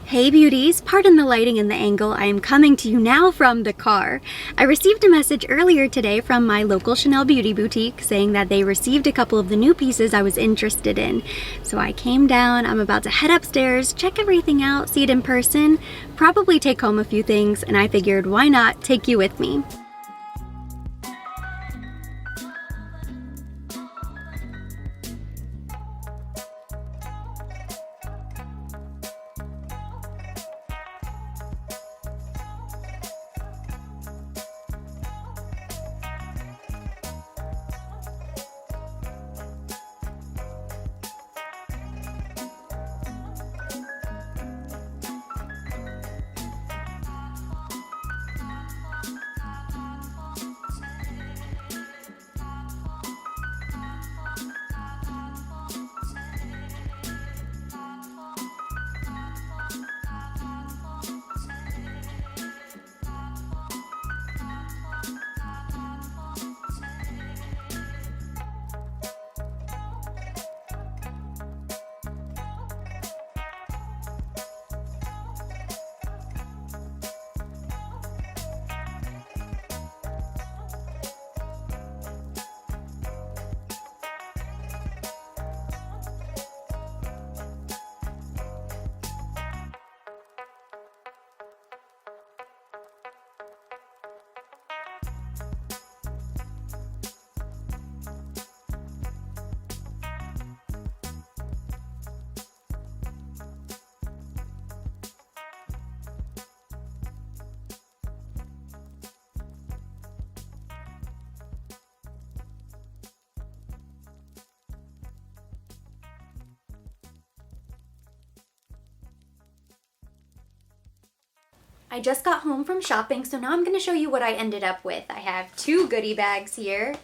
Hey beauties, pardon the lighting and the angle. I am coming to you now from the car. I received a message earlier today from my local Chanel beauty boutique saying that they received a couple of the new pieces I was interested in. So I came down, I'm about to head upstairs, check everything out, see it in person, probably take home a few things, and I figured why not take you with me. I just got home from shopping, so now I'm going to show you what I ended up with. I have two goodie bags here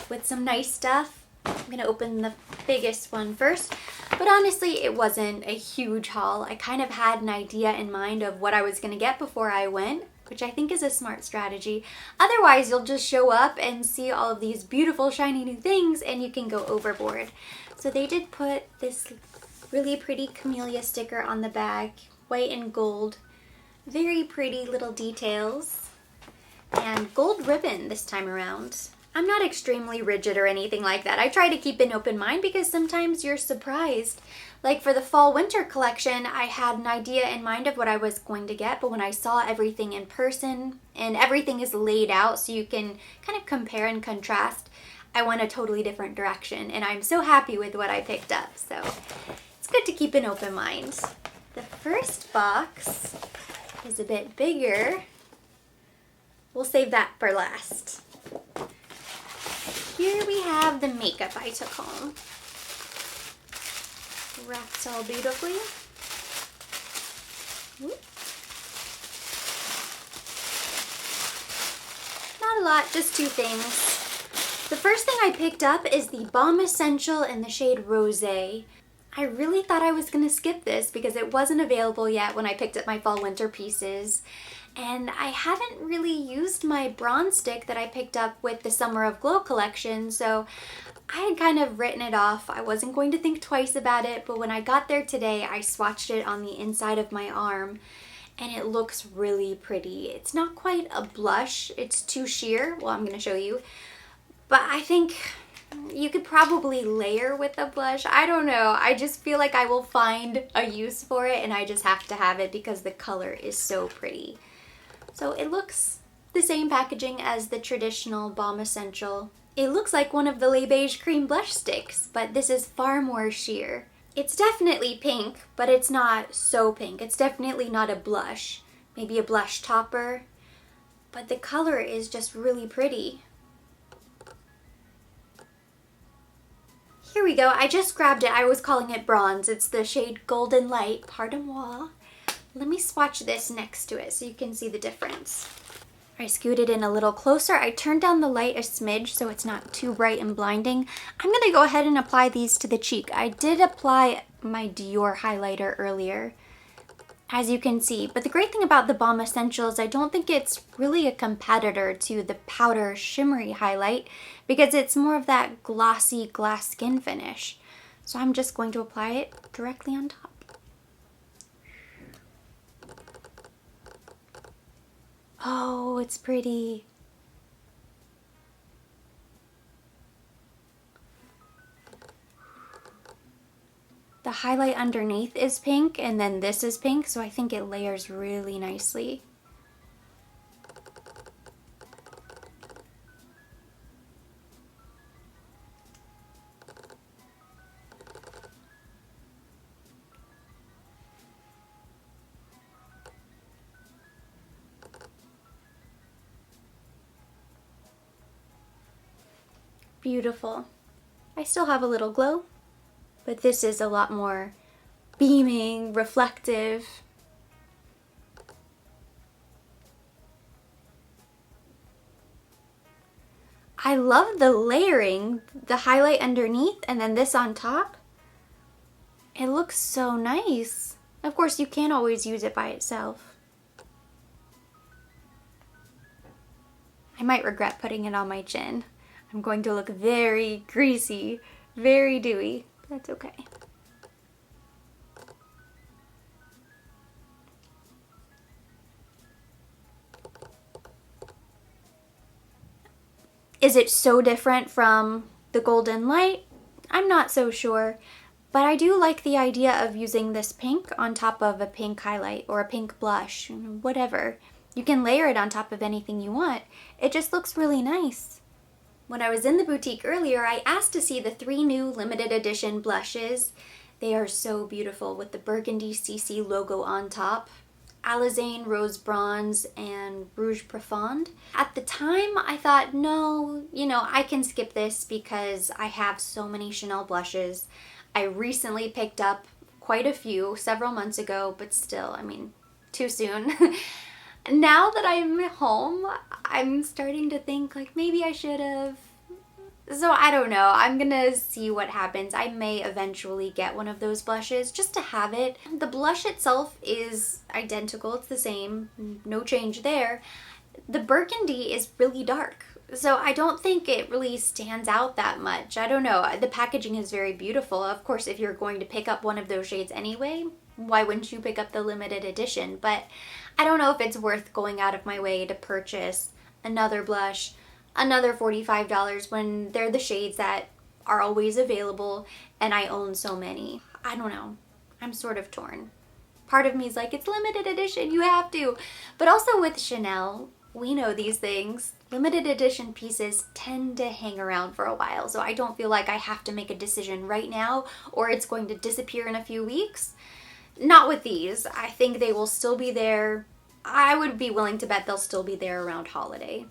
with some nice stuff. I'm going to open the biggest one first, but honestly, it wasn't a huge haul. I kind of had an idea in mind of what I was going to get before I went, which I think is a smart strategy. Otherwise, you'll just show up and see all of these beautiful, shiny new things, and you can go overboard. So they did put this really pretty camellia sticker on the back, white and gold. Very pretty little details, and gold ribbon this time around. I'm not extremely rigid or anything like that. I try to keep an open mind because sometimes you're surprised. Like for the fall winter collection, I had an idea in mind of what I was going to get, but when I saw everything in person and everything is laid out so you can kind of compare and contrast, I went a totally different direction, and I'm so happy with what I picked up. So it's good to keep an open mind. The first box is a bit bigger. We'll save that for last. Here we have the makeup I took home. Wrapped all beautifully. Not a lot, just two things. The first thing I picked up is the Balm Essential in the shade Rosé. I really thought I was going to skip this because it wasn't available yet when I picked up my fall winter pieces. And I haven't really used my bronze stick that I picked up with the Summer of Glow collection, so I had kind of written it off. I wasn't going to think twice about it, but when I got there today, I swatched it on the inside of my arm, and it looks really pretty. It's not quite a blush, it's too sheer. Well, I'm going to show you. But I think you could probably layer with a blush. I don't know. I just feel like I will find a use for it, and I just have to have it because the color is so pretty. So it looks the same packaging as the traditional Balm Essential. It looks like one of the Le Beige cream blush sticks, but this is far more sheer. It's definitely pink, but it's not so pink. It's definitely not a blush. Maybe a blush topper, but the color is just really pretty. Here we go. I just grabbed it. I was calling it bronze. It's the shade Golden Light. Pardon moi. Let me swatch this next to it so you can see the difference. I scooted in a little closer. I turned down the light a smidge so it's not too bright and blinding. I'm going to go ahead and apply these to the cheek. I did apply my Dior highlighter earlier, as you can see. But the great thing about the Balm Essential is I don't think it's really a competitor to the powder shimmery highlight because it's more of that glossy glass skin finish. So I'm just going to apply it directly on top. Oh, it's pretty. The highlight underneath is pink, and then this is pink, so I think it layers really nicely. Beautiful. I still have a little glow, but this is a lot more beaming, reflective. I love the layering, the highlight underneath and then this on top. It looks so nice. Of course, you can't always use it by itself. I might regret putting it on my chin. I'm going to look very greasy, very dewy. That's okay. Is it so different from the Golden Light? I'm not so sure, but I do like the idea of using this pink on top of a pink highlight or a pink blush, whatever. You can layer it on top of anything you want. It just looks really nice. When I was in the boutique earlier, I asked to see the 3 new limited edition blushes. They are so beautiful with the Burgundy CC logo on top. Alizane, Rose Bronze, and Rouge Profonde. At the time, I thought, no, I can skip this because I have so many Chanel blushes. I recently picked up quite a few several months ago, but still, too soon. Now that I'm home, I'm starting to think like maybe I should have. So I don't know. I'm gonna see what happens. I may eventually get one of those blushes just to have it. The blush itself is identical. It's the same. No change there. The burgundy is really dark, so I don't think it really stands out that much. I don't know. The packaging is very beautiful. Of course, if you're going to pick up one of those shades anyway, why wouldn't you pick up the limited edition? But I don't know if it's worth going out of my way to purchase another blush, another $45 when they're the shades that are always available and I own so many. I don't know. I'm sort of torn. Part of me is like, it's limited edition, you have to. But also with Chanel, we know these things. Limited edition pieces tend to hang around for a while, so I don't feel like I have to make a decision right now or it's going to disappear in a few weeks. Not with these. I think they will still be there. I would be willing to bet they'll still be there around holiday.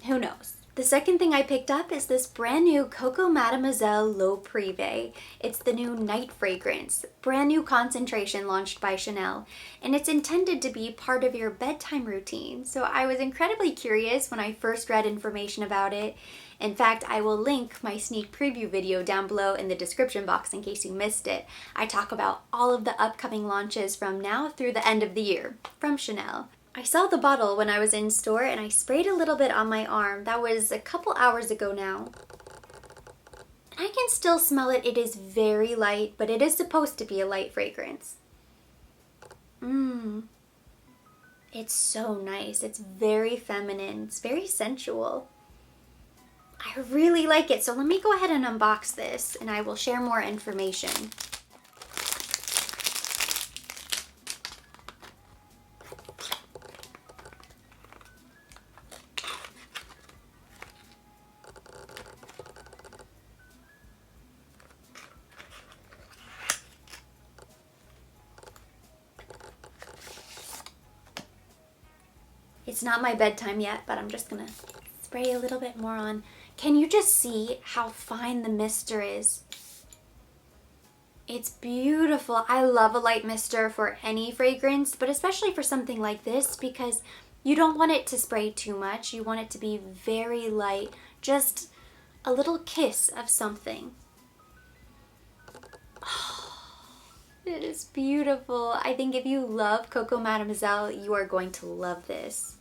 Who knows? The second thing I picked up is this brand new Coco Mademoiselle L'Eau Privée. It's the new night fragrance, brand new concentration launched by Chanel, and it's intended to be part of your bedtime routine. So I was incredibly curious when I first read information about it. In fact, I will link my sneak preview video down below in the description box in case you missed it. I talk about all of the upcoming launches from now through the end of the year from Chanel. I saw the bottle when I was in store and I sprayed a little bit on my arm. That was a couple hours ago now. I can still smell it. It is very light, but it is supposed to be a light fragrance. It's so nice. It's very feminine. It's very sensual. I really like it. So let me go ahead and unbox this and I will share more information. It's not my bedtime yet, but I'm just gonna spray a little bit more on. Can you just see how fine the mister is? It's beautiful. I love a light mister for any fragrance, but especially for something like this because you don't want it to spray too much. You want it to be very light, just a little kiss of something. It is beautiful. I think if you love Coco Mademoiselle, you are going to love this.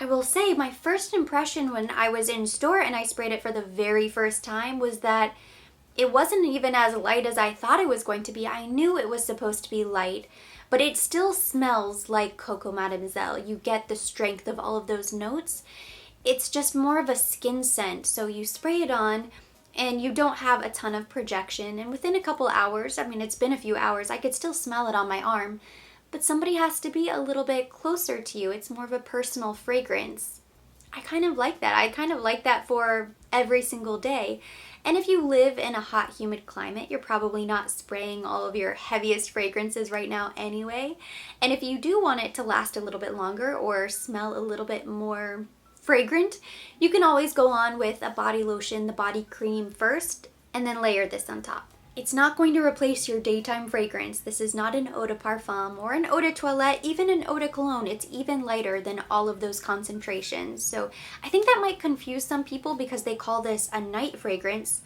I will say my first impression when I was in store and I sprayed it for the very first time was that It wasn't even as light as I thought it was going to be. I knew it was supposed to be light, but it still smells like Coco Mademoiselle. You get the strength of all of those notes. It's just more of a skin scent, so you spray it on and you don't have a ton of projection, and within a couple hours, I mean, it's been a few hours, I could still smell it on my arm, but somebody has to be a little bit closer to you. It's more of a personal fragrance. I kind of like that. I kind of like that for every single day. And if you live in a hot, humid climate, you're probably not spraying all of your heaviest fragrances right now anyway. And if you do want it to last a little bit longer or smell a little bit more fragrant, you can always go on with a body lotion, the body cream first, and then layer this on top. It's not going to replace your daytime fragrance. This is not an eau de parfum or an eau de toilette, even an eau de cologne. It's even lighter than all of those concentrations. So I think that might confuse some people because they call this a night fragrance.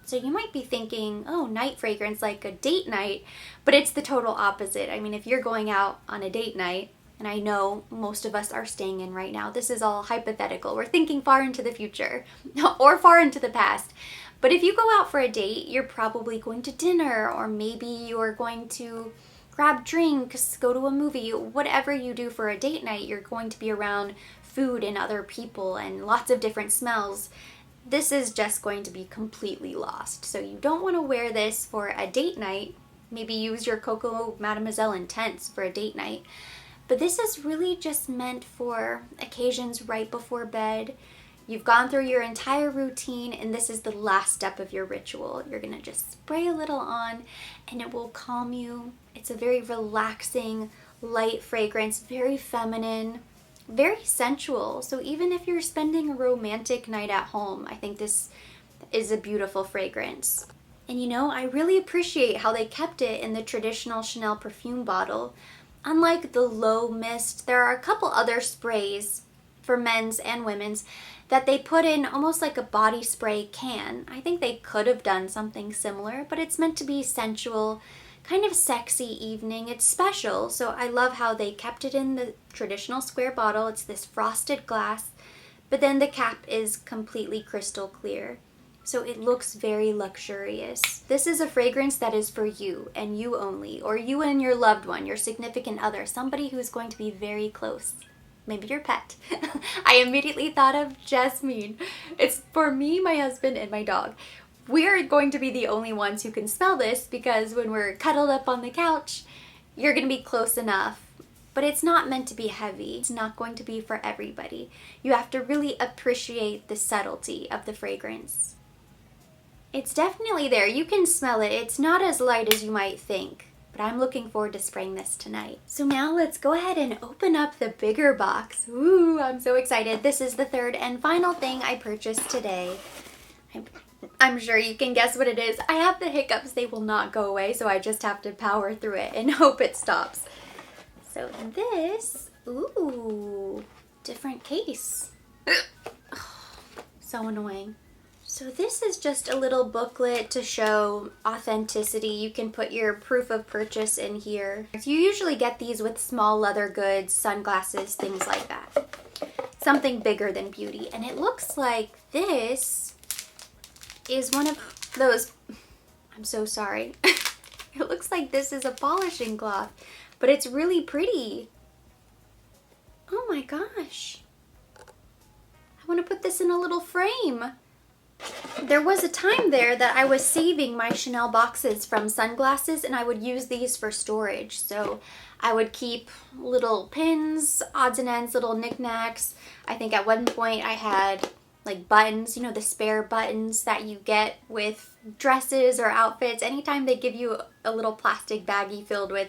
So you might be thinking, oh, night fragrance, like a date night, but it's the total opposite. I mean, if you're going out on a date night, and I know most of us are staying in right now, this is all hypothetical. We're thinking far into the future or far into the past. But if you go out for a date, you're probably going to dinner, or maybe you're going to grab drinks, go to a movie, whatever you do for a date night, you're going to be around food and other people and lots of different smells. This is just going to be completely lost. So you don't want to wear this for a date night. Maybe use your Coco Mademoiselle Intense for a date night. But this is really just meant for occasions right before bed. You've gone through your entire routine and this is the last step of your ritual. You're gonna just spray a little on and it will calm you. It's a very relaxing, light fragrance, very feminine, very sensual. So even if you're spending a romantic night at home, I think this is a beautiful fragrance. And you know, I really appreciate how they kept it in the traditional Chanel perfume bottle. Unlike the low mist, there are a couple other sprays for men's and women's that they put in almost like a body spray can. I think they could have done something similar, but it's meant to be sensual, kind of sexy evening. It's special, so I love how they kept it in the traditional square bottle. It's this frosted glass, but then the cap is completely crystal clear. So it looks very luxurious. This is a fragrance that is for you and you only, or you and your loved one, your significant other, somebody who's going to be very close. Maybe your pet. I immediately thought of Jasmine. It's for me, my husband, and my dog. We're going to be the only ones who can smell this because when we're cuddled up on the couch, you're going to be close enough. But it's not meant to be heavy. It's not going to be for everybody. You have to really appreciate the subtlety of the fragrance. It's definitely there. You can smell it. It's not as light as you might think. But I'm looking forward to spraying this tonight. So now let's go ahead and open up the bigger box. Ooh, I'm so excited. This is the third and final thing I purchased today. I'm sure you can guess what it is. I have the hiccups. They will not go away, so I just have to power through it and hope it stops. So this, ooh, different case. So annoying. So this is just a little booklet to show authenticity. You can put your proof of purchase in here. You usually get these with small leather goods, sunglasses, things like that. Something bigger than beauty. And it looks like this is one of those, I'm so sorry. It looks like this is a polishing cloth, but it's really pretty. Oh my gosh. I want to put this in a little frame. There was a time there that I was saving my Chanel boxes from sunglasses and I would use these for storage. So I would keep little pins, odds and ends, little knickknacks. I think at one point I had like buttons, you know, the spare buttons that you get with dresses or outfits. Anytime they give you a little plastic baggie filled with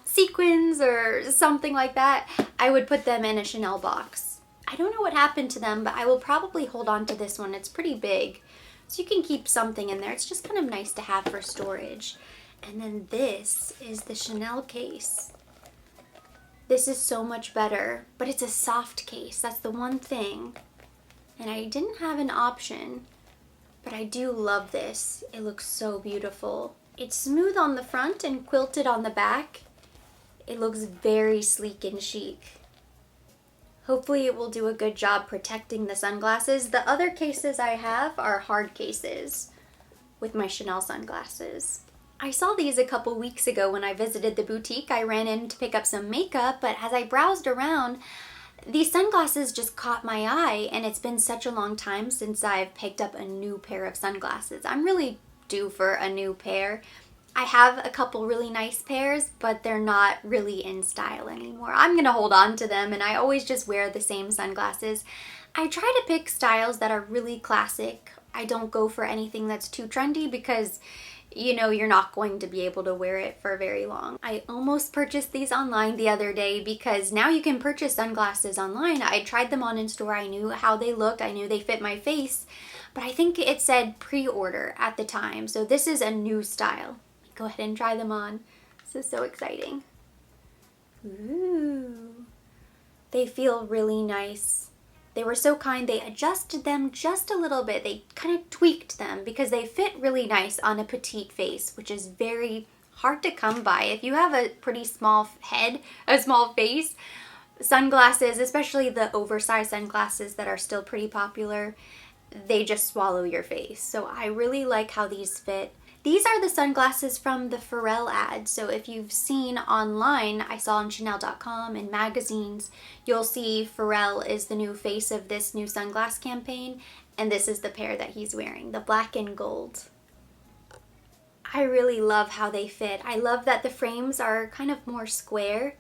sequins or something like that, I would put them in a Chanel box. I don't know what happened to them, but I will probably hold on to this one. It's pretty big, so you can keep something in there. It's just kind of nice to have for storage. And then this is the Chanel case. This is so much better, but it's a soft case. That's the one thing. And I didn't have an option, but I do love this. It looks so beautiful. It's smooth on the front and quilted on the back. It looks very sleek and chic. Hopefully it will do a good job protecting the sunglasses. The other cases I have are hard cases. with my Chanel sunglasses. I saw these a couple weeks ago when I visited the boutique. I ran in to pick up some makeup, but as I browsed around, these sunglasses just caught my eye, and it's been such a long time since I've picked up a new pair of sunglasses. I'm really due for a new pair. I have a couple really nice pairs, but they're not really in style anymore. I'm gonna hold on to them, and I always just wear the same sunglasses. I try to pick styles that are really classic. I don't go for anything that's too trendy because you know you're not going to be able to wear it for very long. I almost purchased these online the other day because now you can purchase sunglasses online. I tried them on in store. I knew how they looked. I knew they fit my face, but I think it said pre-order at the time. So this is a new style. Go ahead and try them on. This is so exciting. Ooh. They feel really nice. They were so kind, they adjusted them just a little bit. They kind of tweaked them because they fit really nice on a petite face, which is very hard to come by. If you have a pretty small head, a small face, sunglasses, especially the oversized sunglasses that are still pretty popular, they just swallow your face. So I really like how these fit. These are the sunglasses from the Pharrell ad. So if you've seen online, I saw on Chanel.com and magazines, you'll see Pharrell is the new face of this new sunglass campaign. And this is the pair that he's wearing, the black and gold. I really love how they fit. I love that the frames are kind of more square.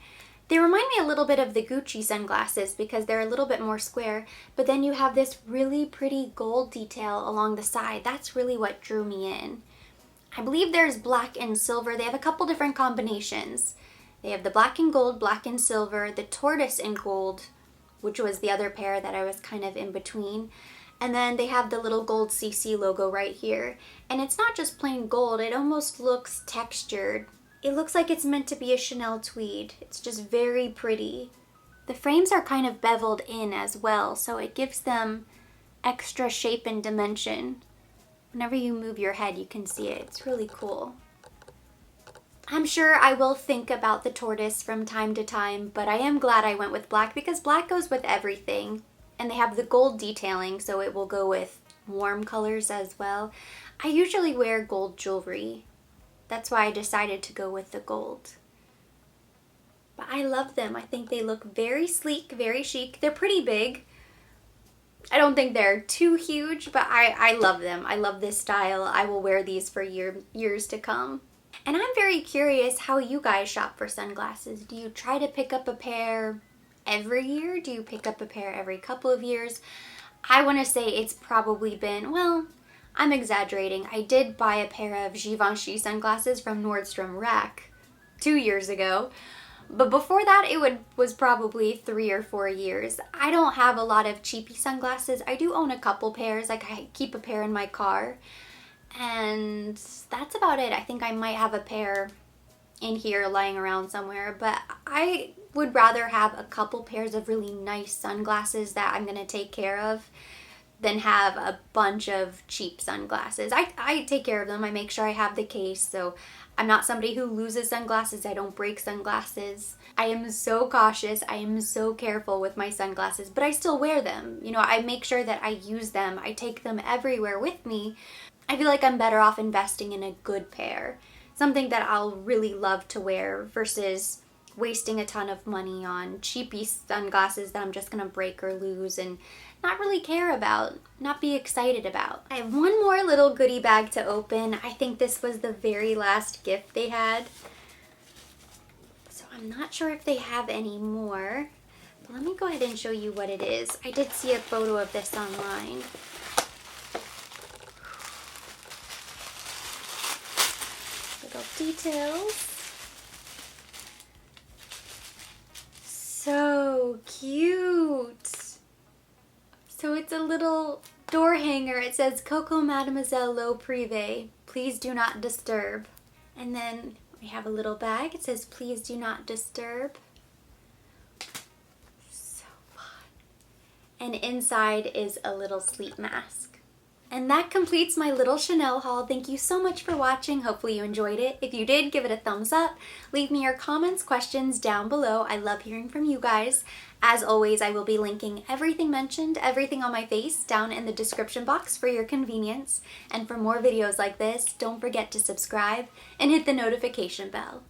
They remind me a little bit of the Gucci sunglasses because they're a little bit more square, but then you have this really pretty gold detail along the side. That's really what drew me in. I believe there's black and silver. They have a couple different combinations. They have the black and gold, black and silver, the tortoise and gold, which was the other pair that I was kind of in between. And then they have the little gold CC logo right here. And it's not just plain gold, it almost looks textured. It looks like it's meant to be a Chanel tweed. It's just very pretty. The frames are kind of beveled in as well, so it gives them extra shape and dimension. Whenever you move your head, you can see it. It's really cool. I'm sure I will think about the tortoise from time to time, but I am glad I went with black because black goes with everything. And they have the gold detailing, so it will go with warm colors as well. I usually wear gold jewelry. That's why I decided to go with the gold. But I love them. I think they look very sleek, very chic. They're pretty big. I don't think they're too huge, but I love them. I love this style. I will wear these for years to come. And I'm very curious how you guys shop for sunglasses. Do you try to pick up a pair every year? Do you pick up a pair every couple of years? I want to say it's probably been, well, I'm exaggerating. I did buy a pair of Givenchy sunglasses from Nordstrom Rack 2 years ago. But before that, it was probably 3 or 4 years. I don't have a lot of cheapy sunglasses. I do own a couple pairs. Like I keep a pair in my car. And that's about it. I think I might have a pair in here lying around somewhere. But I would rather have a couple pairs of really nice sunglasses that I'm going to take care of than have a bunch of cheap sunglasses. I take care of them. I make sure I have the case. So I'm not somebody who loses sunglasses. I don't break sunglasses. I am so cautious. I am so careful with my sunglasses, but I still wear them. You know, I make sure that I use them. I take them everywhere with me. I feel like I'm better off investing in a good pair. Something that I'll really love to wear versus wasting a ton of money on cheapy sunglasses that I'm just gonna break or lose and not really care about, not be excited about. I have one more little goodie bag to open. I think this was the very last gift they had. So I'm not sure if they have any more. But let me go ahead and show you what it is. I did see a photo of this online. Little details. So cute. So it's a little door hanger. It says Coco Mademoiselle Low Privé. Please do not disturb. And then we have a little bag. It says please do not disturb. So fun. And inside is a little sleep mask. And that completes my little Chanel haul. Thank you so much for watching. Hopefully you enjoyed it. If you did, give it a thumbs up. Leave me your comments, questions down below. I love hearing from you guys. As always, I will be linking everything mentioned, everything on my face, down in the description box for your convenience. And for more videos like this, don't forget to subscribe and hit the notification bell.